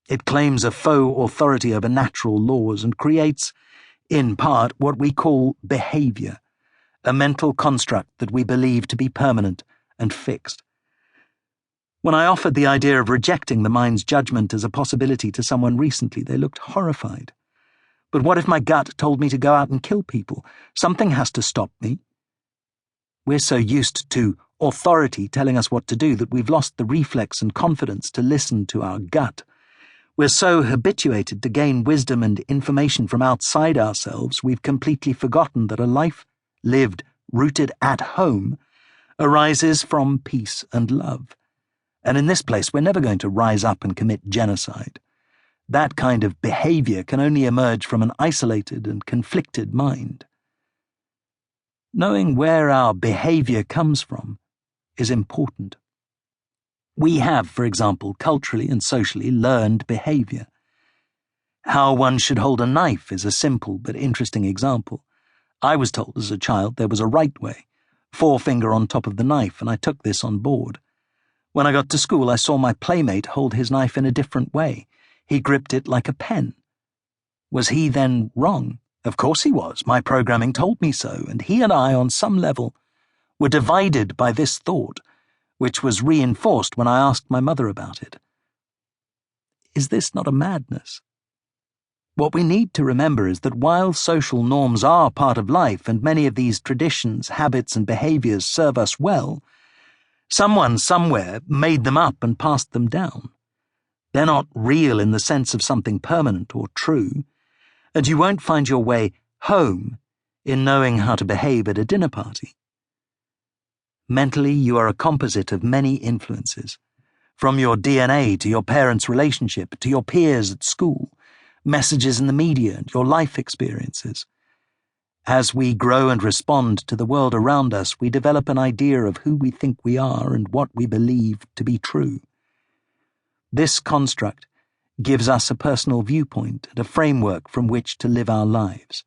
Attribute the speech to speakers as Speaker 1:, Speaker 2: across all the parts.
Speaker 1: It claims a faux authority over natural laws and creates, in part, what we call behavior, a mental construct that we believe to be permanent and fixed. When I offered the idea of rejecting the mind's judgment as a possibility to someone recently, they looked horrified. But what if my gut told me to go out and kill people? Something has to stop me. We're so used to authority telling us what to do that we've lost the reflex and confidence to listen to our gut. We're so habituated to gain wisdom and information from outside ourselves, we've completely forgotten that a life lived, rooted at home, arises from peace and love. And in this place, we're never going to rise up and commit genocide. That kind of behavior can only emerge from an isolated and conflicted mind. Knowing where our behavior comes from is important. We have, for example, culturally and socially learned behavior. How one should hold a knife is a simple but interesting example. I was told as a child there was a right way, forefinger on top of the knife, and I took this on board. When I got to school, I saw my playmate hold his knife in a different way. He gripped it like a pen. Was he then wrong? Of course he was. My programming told me so, and he and I, on some level, were divided by this thought, which was reinforced when I asked my mother about it. Is this not a madness? What we need to remember is that while social norms are part of life and many of these traditions, habits, and behaviors serve us well, someone somewhere made them up and passed them down. They're not real in the sense of something permanent or true, and you won't find your way home in knowing how to behave at a dinner party. Mentally, you are a composite of many influences, from your DNA to your parents' relationship to your peers at school, messages in the media and your life experiences. As we grow and respond to the world around us, we develop an idea of who we think we are and what we believe to be true. This construct gives us a personal viewpoint and a framework from which to live our lives.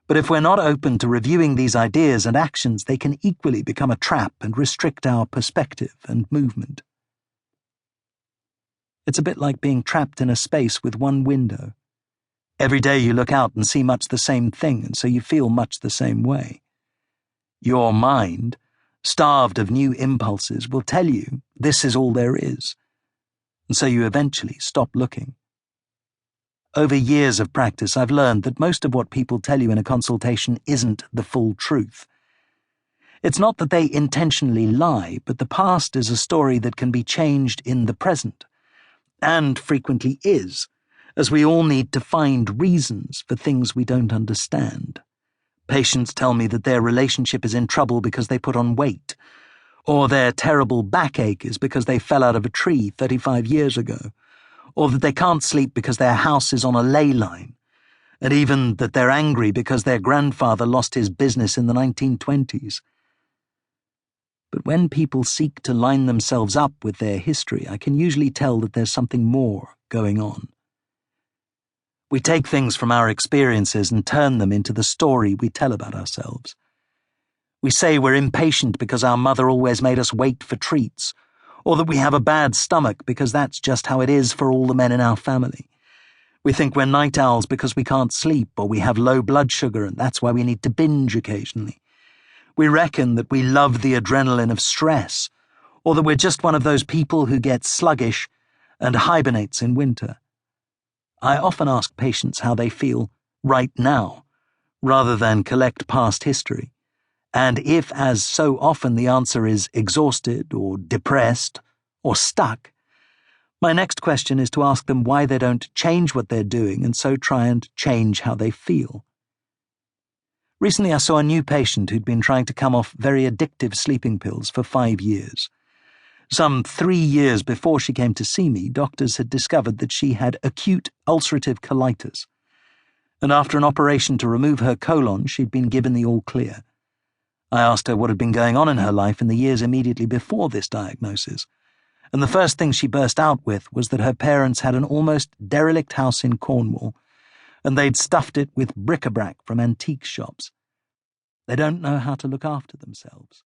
Speaker 1: But if we're not open to reviewing these ideas and actions, they can equally become a trap and restrict our perspective and movement. It's a bit like being trapped in a space with one window. Every day you look out and see much the same thing, and so you feel much the same way. Your mind, starved of new impulses, will tell you this is all there is, and so you eventually stop looking. Over years of practice, I've learned that most of what people tell you in a consultation isn't the full truth. It's not that they intentionally lie, but the past is a story that can be changed in the present, and frequently is, as we all need to find reasons for things we don't understand. Patients tell me that their relationship is in trouble because they put on weight, or their terrible backache is because they fell out of a tree 35 years ago, or that they can't sleep because their house is on a ley line, and even that they're angry because their grandfather lost his business in the 1920s. But when people seek to line themselves up with their history, I can usually tell that there's something more going on. We take things from our experiences and turn them into the story we tell about ourselves. We say we're impatient because our mother always made us wait for treats, or that we have a bad stomach because that's just how it is for all the men in our family. We think we're night owls because we can't sleep, or we have low blood sugar and that's why we need to binge occasionally. We reckon that we love the adrenaline of stress, or that we're just one of those people who gets sluggish and hibernates in winter. I often ask patients how they feel right now, rather than collect past history, and if, as so often, the answer is exhausted or depressed or stuck, my next question is to ask them why they don't change what they're doing and so try and change how they feel. Recently I saw a new patient who'd been trying to come off very addictive sleeping pills for 5 years. Some 3 years before she came to see me, doctors had discovered that she had acute ulcerative colitis, and after an operation to remove her colon, she'd been given the all clear. I asked her what had been going on in her life in the years immediately before this diagnosis, and the first thing she burst out with was that her parents had an almost derelict house in Cornwall, and they'd stuffed it with bric-a-brac from antique shops. They don't know how to look after themselves.